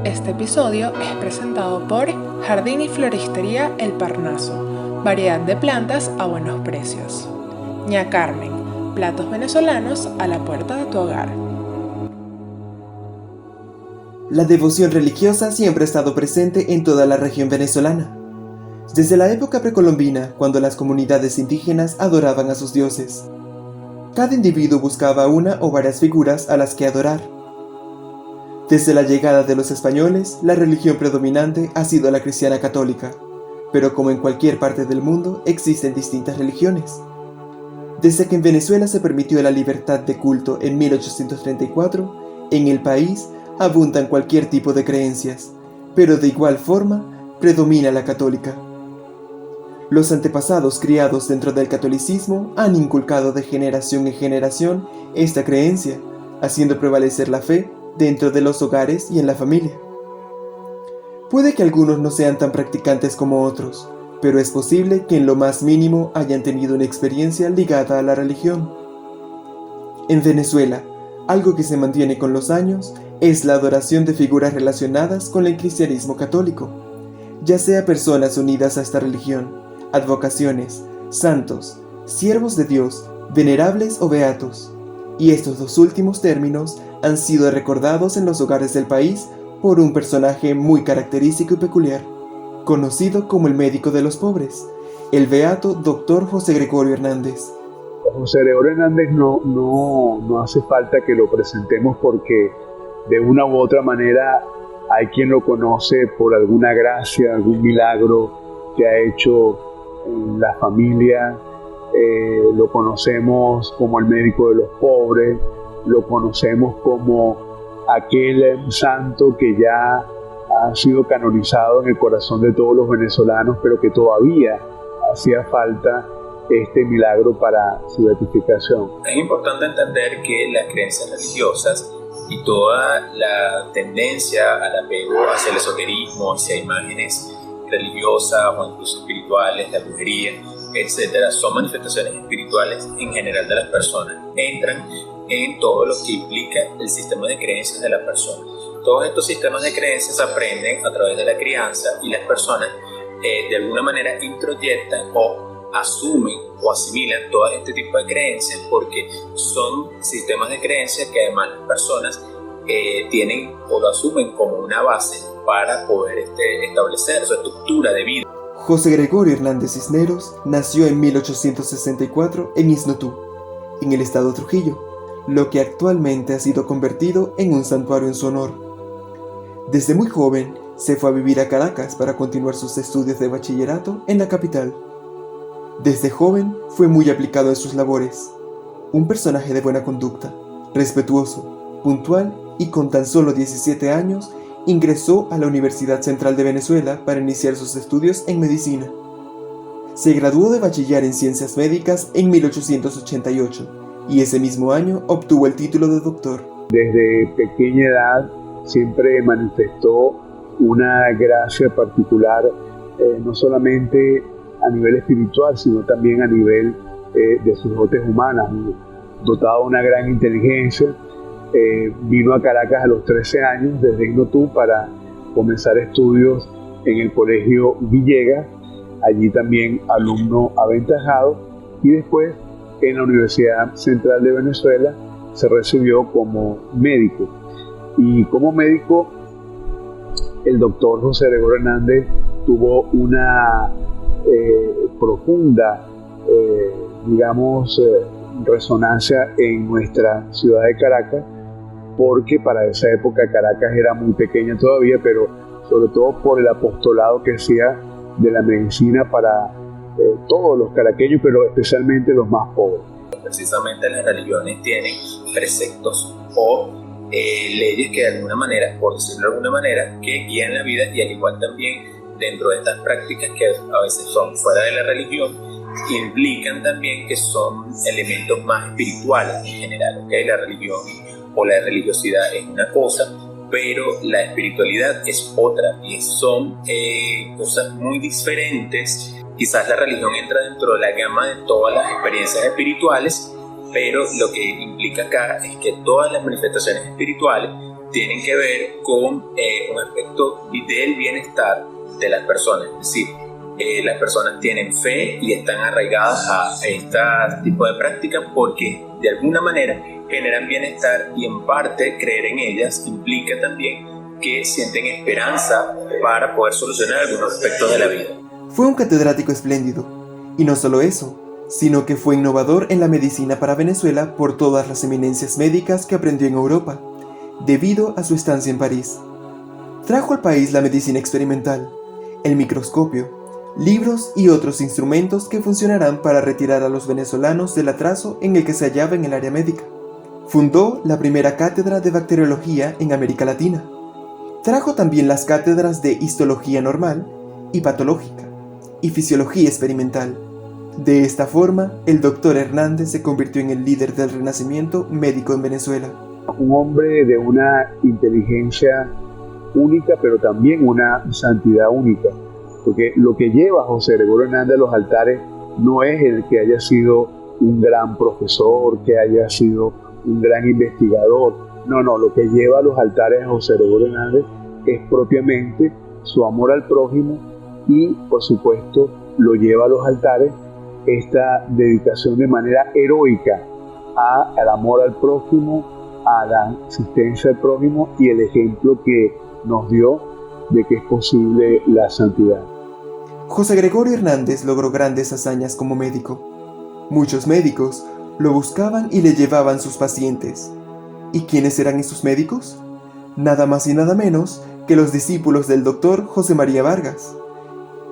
Este episodio es presentado por Jardín y Floristería El Parnaso, variedad de plantas a buenos precios. Ña Carmen, platos venezolanos a la puerta de tu hogar. La devoción religiosa siempre ha estado presente en toda la región venezolana. Desde la época precolombina, cuando las comunidades indígenas adoraban a sus dioses. Cada individuo buscaba una o varias figuras a las que adorar. Desde la llegada de los españoles, la religión predominante ha sido la cristiana católica, pero como en cualquier parte del mundo, existen distintas religiones. Desde que en Venezuela se permitió la libertad de culto en 1834, en el país abundan cualquier tipo de creencias, pero de igual forma predomina la católica. Los antepasados criados dentro del catolicismo han inculcado de generación en generación esta creencia, haciendo prevalecer la fe dentro de los hogares y en la familia. Puede que algunos no sean tan practicantes como otros, pero es posible que en lo más mínimo hayan tenido una experiencia ligada a la religión. En Venezuela, algo que se mantiene con los años es la adoración de figuras relacionadas con el cristianismo católico, ya sea personas unidas a esta religión, advocaciones, santos, siervos de Dios, venerables o beatos, y estos dos últimos términos han sido recordados en los hogares del país por un personaje muy característico y peculiar, conocido como el médico de los pobres, el beato Dr. José Gregorio Hernández. José Gregorio Hernández no hace falta que lo presentemos porque de una u otra manera hay quien lo conoce por alguna gracia, algún milagro que ha hecho en la familia. Lo conocemos como el médico de los pobres, lo conocemos como aquel santo que ya ha sido canonizado en el corazón de todos los venezolanos, pero que todavía hacía falta este milagro para su beatificación. Es importante entender que las creencias religiosas y toda la tendencia al apego hacia el esoterismo, hacia imágenes religiosas o incluso espirituales, la brujería, etcétera, son manifestaciones espirituales en general de las personas. Entran en todo lo que implica el sistema de creencias de la persona. Todos estos sistemas de creencias se aprenden a través de la crianza y las personas de alguna manera introyectan o asumen o asimilan todo este tipo de creencias porque son sistemas de creencias que además las personas tienen o lo asumen como una base para poder establecer su estructura de vida. José Gregorio Hernández Cisneros nació en 1864 en Isnotú, en el estado Trujillo, lo que actualmente ha sido convertido en un santuario en su honor. Desde muy joven se fue a vivir a Caracas para continuar sus estudios de bachillerato en la capital. Desde joven fue muy aplicado en sus labores, un personaje de buena conducta, respetuoso, puntual y con tan solo 17 años ingresó a la Universidad Central de Venezuela para iniciar sus estudios en medicina. Se graduó de bachiller en Ciencias Médicas en 1888 y ese mismo año obtuvo el título de doctor. Desde pequeña edad siempre manifestó una gracia particular, no solamente a nivel espiritual, sino también a nivel de sus dotes humanas, dotado de una gran inteligencia. Vino a Caracas a los 13 años desde Isnotú para comenzar estudios en el Colegio Villegas, allí también alumno aventajado, y después en la Universidad Central de Venezuela se recibió como médico. Y como médico, el doctor José Gregorio Hernández tuvo una profunda, resonancia en nuestra ciudad de Caracas, porque para esa época Caracas era muy pequeña todavía, pero sobre todo por el apostolado que hacía de la medicina para todos los caraqueños, pero especialmente los más pobres. Precisamente las religiones tienen preceptos o leyes que de alguna manera, por decirlo de alguna manera, que guían la vida, y al igual también dentro de estas prácticas que a veces son fuera de la religión, implican también que son elementos más espirituales en general, ¿okay? La religión o la religiosidad es una cosa, pero la espiritualidad es otra, y son cosas muy diferentes. Quizás la religión entra dentro de la gama de todas las experiencias espirituales, pero lo que implica acá es que todas las manifestaciones espirituales tienen que ver con un aspecto del bienestar de las personas. Es decir, las personas tienen fe y están arraigadas a este tipo de prácticas porque de alguna manera generan bienestar, y en parte creer en ellas implica también que sienten esperanza para poder solucionar algunos aspectos de la vida. Fue un catedrático espléndido, y no solo eso, sino que fue innovador en la medicina para Venezuela por todas las eminencias médicas que aprendió en Europa, debido a su estancia en París. Trajo al país la medicina experimental, el microscopio, libros y otros instrumentos que funcionarán para retirar a los venezolanos del atraso en el que se hallaba en el área médica. Fundó la primera cátedra de bacteriología en América Latina. Trajo también las cátedras de histología normal y patológica y fisiología experimental. De esta forma, el doctor Hernández se convirtió en el líder del renacimiento médico en Venezuela. Un hombre de una inteligencia única, pero también una santidad única. Porque lo que lleva a José Gregorio Hernández a los altares no es el que haya sido un gran profesor, que haya sido un gran investigador. No, lo que lleva a los altares a José Gregorio Hernández es propiamente su amor al prójimo, y por supuesto lo lleva a los altares esta dedicación de manera heroica al amor al prójimo, a la asistencia al prójimo y el ejemplo que nos dio de que es posible la santidad. José Gregorio Hernández logró grandes hazañas como médico. Muchos médicos lo buscaban y le llevaban sus pacientes. ¿Y quiénes eran esos médicos? Nada más y nada menos que los discípulos del doctor José María Vargas.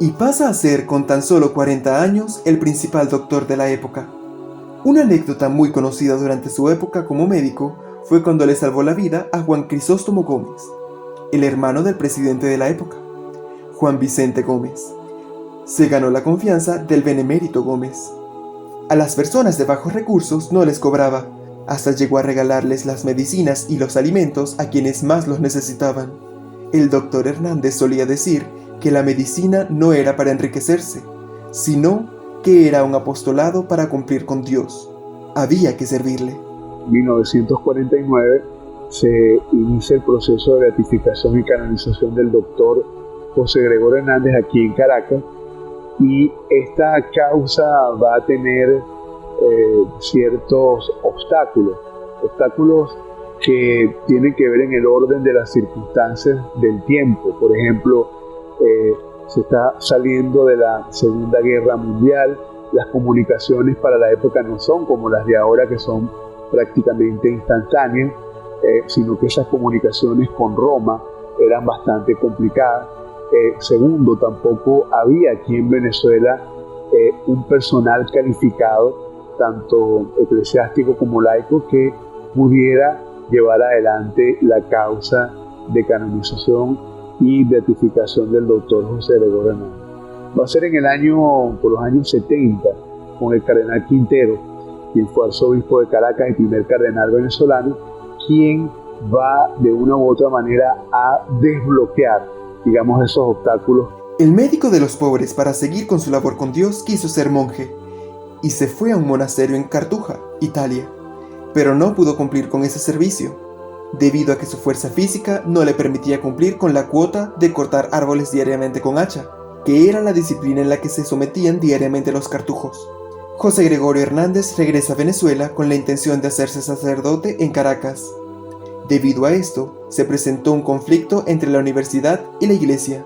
Y pasa a ser con tan solo 40 años el principal doctor de la época. Una anécdota muy conocida durante su época como médico fue cuando le salvó la vida a Juan Crisóstomo Gómez, el hermano del presidente de la época, Juan Vicente Gómez. Se ganó la confianza del benemérito Gómez. A las personas de bajos recursos no les cobraba, hasta llegó a regalarles las medicinas y los alimentos a quienes más los necesitaban. El doctor Hernández solía decir que la medicina no era para enriquecerse, sino que era un apostolado para cumplir con Dios. Había que servirle. En 1949 se inicia el proceso de beatificación y canonización del doctor José Gregorio Hernández aquí en Caracas, y esta causa va a tener ciertos obstáculos que tienen que ver en el orden de las circunstancias del tiempo. Por ejemplo, se está saliendo de la Segunda Guerra Mundial, las comunicaciones para la época no son como las de ahora, que son prácticamente instantáneas, sino que esas comunicaciones con Roma eran bastante complicadas. Segundo, tampoco había aquí en Venezuela un personal calificado, tanto eclesiástico como laico, que pudiera llevar adelante la causa de canonización y beatificación del doctor José Gregorio Hernández. Va a ser por los años 70, con el cardenal Quintero, quien fue arzobispo de Caracas y primer cardenal venezolano, quien va de una u otra manera a desbloquear, digamos, esos obstáculos. El médico de los pobres, para seguir con su labor con Dios, quiso ser monje y se fue a un monasterio en Cartuja, Italia, pero no pudo cumplir con ese servicio, debido a que su fuerza física no le permitía cumplir con la cuota de cortar árboles diariamente con hacha, que era la disciplina en la que se sometían diariamente los cartujos. José Gregorio Hernández regresa a Venezuela con la intención de hacerse sacerdote en Caracas. Debido a esto, se presentó un conflicto entre la universidad y la iglesia,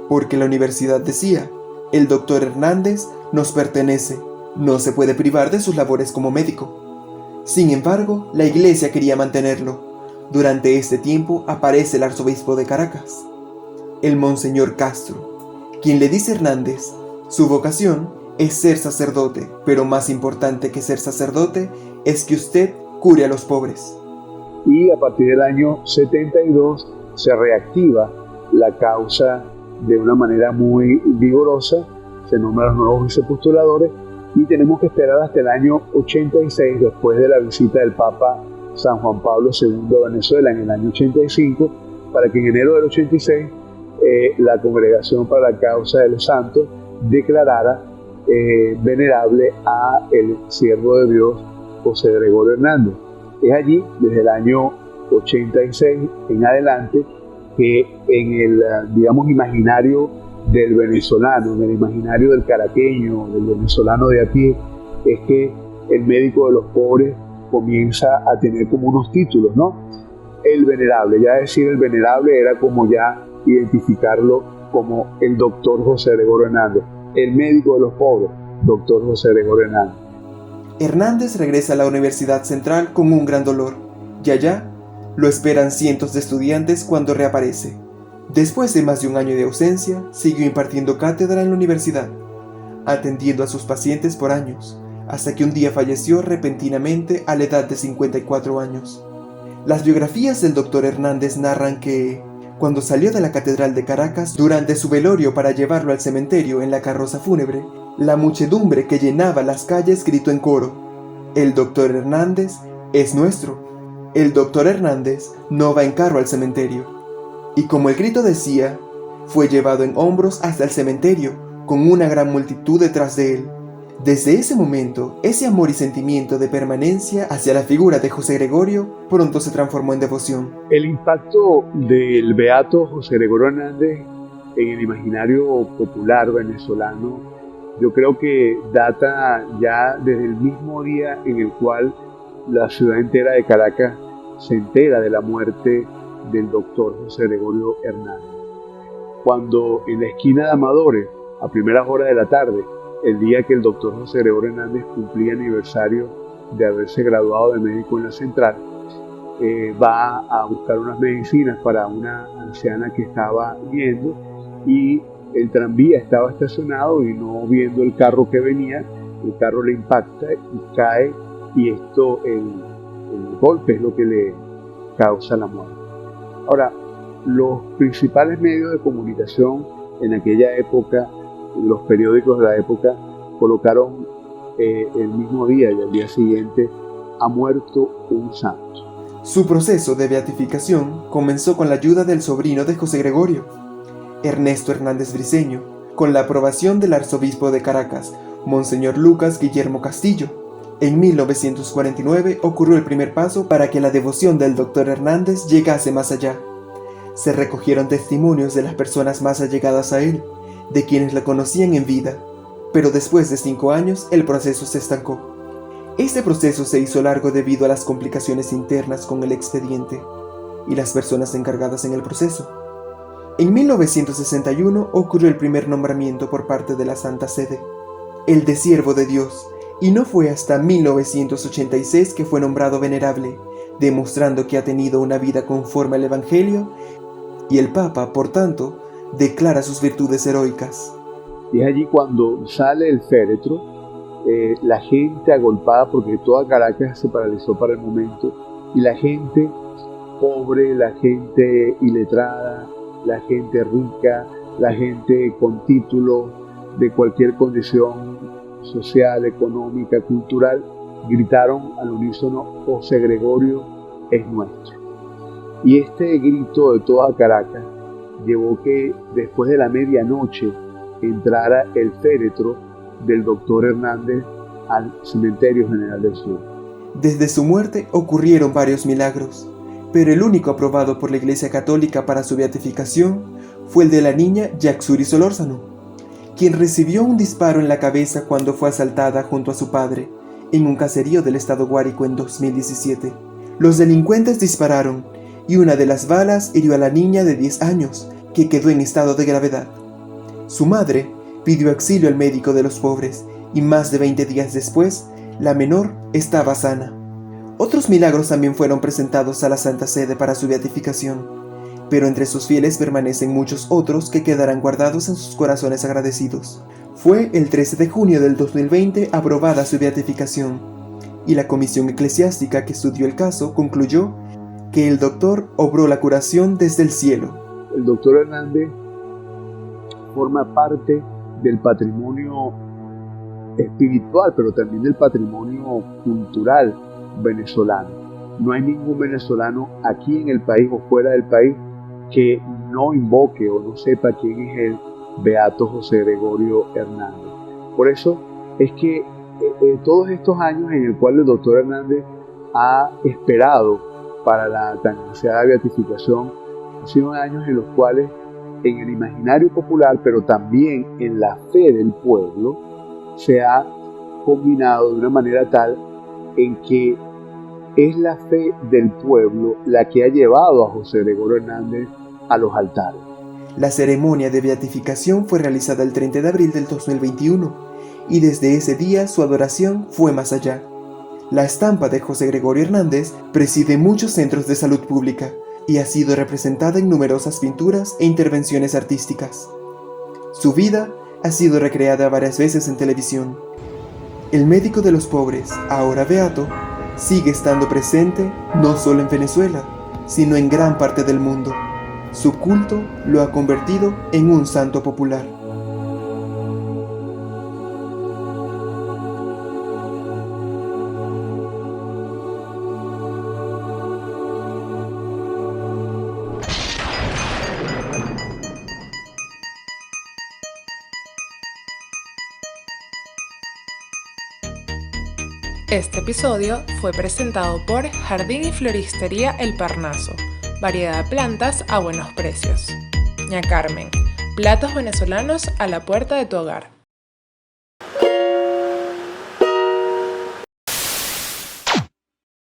porque la universidad decía: el doctor Hernández nos pertenece, no se puede privar de sus labores como médico. Sin embargo, la iglesia quería mantenerlo. Durante este tiempo aparece el arzobispo de Caracas, el Monseñor Castro, quien le dice a Hernández: su vocación es ser sacerdote, pero más importante que ser sacerdote es que usted cure a los pobres. Y a partir del año 72 se reactiva la causa de una manera muy vigorosa, se nombran los nuevos vicepostuladores y tenemos que esperar hasta el año 86, después de la visita del Papa San Juan Pablo II a Venezuela en el año 85, para que en enero del 86 la Congregación para la Causa de los Santos declarara venerable a el siervo de Dios José Gregorio Hernández. Es allí, desde el año 86 en adelante, que en el, digamos, imaginario del venezolano, en el imaginario del caraqueño, del venezolano de a pie, es que el médico de los pobres comienza a tener como unos títulos, ¿no? El venerable, ya decir el venerable era como ya identificarlo como el doctor José Gregorio Hernández, el médico de los pobres, doctor José Gregorio Hernández. Hernández regresa a la Universidad Central con un gran dolor, y allá lo esperan cientos de estudiantes cuando reaparece. Después de más de un año de ausencia, siguió impartiendo cátedra en la universidad, atendiendo a sus pacientes por años, hasta que un día falleció repentinamente a la edad de 54 años. Las biografías del Dr. Hernández narran que, cuando salió de la Catedral de Caracas durante su velorio para llevarlo al cementerio en la carroza fúnebre, la muchedumbre que llenaba las calles gritó en coro: «El Dr. Hernández es nuestro. El Dr. Hernández no va en carro al cementerio». Y como el grito decía, fue llevado en hombros hasta el cementerio, con una gran multitud detrás de él. Desde ese momento, ese amor y sentimiento de permanencia hacia la figura de José Gregorio pronto se transformó en devoción. El impacto del beato José Gregorio Hernández en el imaginario popular venezolano, yo creo que data ya desde el mismo día en el cual la ciudad entera de Caracas se entera de la muerte del doctor José Gregorio Hernández. Cuando en la esquina de Amadores, a primeras horas de la tarde, el día que el doctor José Gregorio Hernández cumplía aniversario de haberse graduado de médico en la Central, va a buscar unas medicinas para una anciana que estaba yendo, y el tranvía estaba estacionado y no viendo el carro que venía, el carro le impacta y cae, y esto, el golpe es lo que le causa la muerte. Ahora, los principales medios de comunicación en aquella época, los periódicos de la época, colocaron el mismo día y al día siguiente: ha muerto un santo. Su proceso de beatificación comenzó con la ayuda del sobrino de José Gregorio, Ernesto Hernández Briceño, con la aprobación del arzobispo de Caracas, Monseñor Lucas Guillermo Castillo. En 1949 ocurrió el primer paso para que la devoción del Dr. Hernández llegase más allá. Se recogieron testimonios de las personas más allegadas a él, de quienes la conocían en vida, pero después de 5 años el proceso se estancó. Este proceso se hizo largo debido a las complicaciones internas con el expediente y las personas encargadas en el proceso. En 1961 ocurrió el primer nombramiento por parte de la Santa Sede, el de siervo de Dios, y no fue hasta 1986 que fue nombrado venerable, demostrando que ha tenido una vida conforme al Evangelio, y el Papa, por tanto, declara sus virtudes heroicas. Y es allí cuando sale el féretro, la gente agolpada, porque toda Caracas se paralizó para el momento, y la gente pobre, la gente iletrada, la gente rica, la gente con título de cualquier condición social, económica, cultural, gritaron al unísono: José Gregorio es nuestro. Y este grito de toda Caracas llevó que después de la medianoche entrara el féretro del doctor Hernández al Cementerio General del Sur. Desde su muerte ocurrieron varios milagros, pero el único aprobado por la Iglesia Católica para su beatificación fue el de la niña Yaxuri Solórzano, quien recibió un disparo en la cabeza cuando fue asaltada junto a su padre en un caserío del estado Guárico en 2017. Los delincuentes dispararon y una de las balas hirió a la niña de 10 años, que quedó en estado de gravedad. Su madre pidió auxilio al médico de los pobres y más de 20 días después, la menor estaba sana. Otros milagros también fueron presentados a la Santa Sede para su beatificación, pero entre sus fieles permanecen muchos otros que quedarán guardados en sus corazones agradecidos. Fue el 13 de junio del 2020 aprobada su beatificación, y la comisión eclesiástica que estudió el caso concluyó que el doctor obró la curación desde el cielo. El doctor Hernández forma parte del patrimonio espiritual, pero también del patrimonio cultural venezolano. No hay ningún venezolano aquí en el país o fuera del país que no invoque o no sepa quién es el beato José Gregorio Hernández. Por eso es que todos estos años en el cual el doctor Hernández ha esperado para la tan ansiada beatificación, han sido años en los cuales en el imaginario popular, pero también en la fe del pueblo, se ha combinado de una manera tal en que es la fe del pueblo la que ha llevado a José Gregorio Hernández a los altares. La ceremonia de beatificación fue realizada el 30 de abril del 2021 y desde ese día su adoración fue más allá. La estampa de José Gregorio Hernández preside muchos centros de salud pública y ha sido representada en numerosas pinturas e intervenciones artísticas. Su vida ha sido recreada varias veces en televisión. El médico de los pobres, ahora beato, sigue estando presente no solo en Venezuela, sino en gran parte del mundo. Su culto lo ha convertido en un santo popular. Este episodio fue presentado por Jardín y Floristería El Parnaso, variedad de plantas a buenos precios. Ña Carmen, platos venezolanos a la puerta de tu hogar.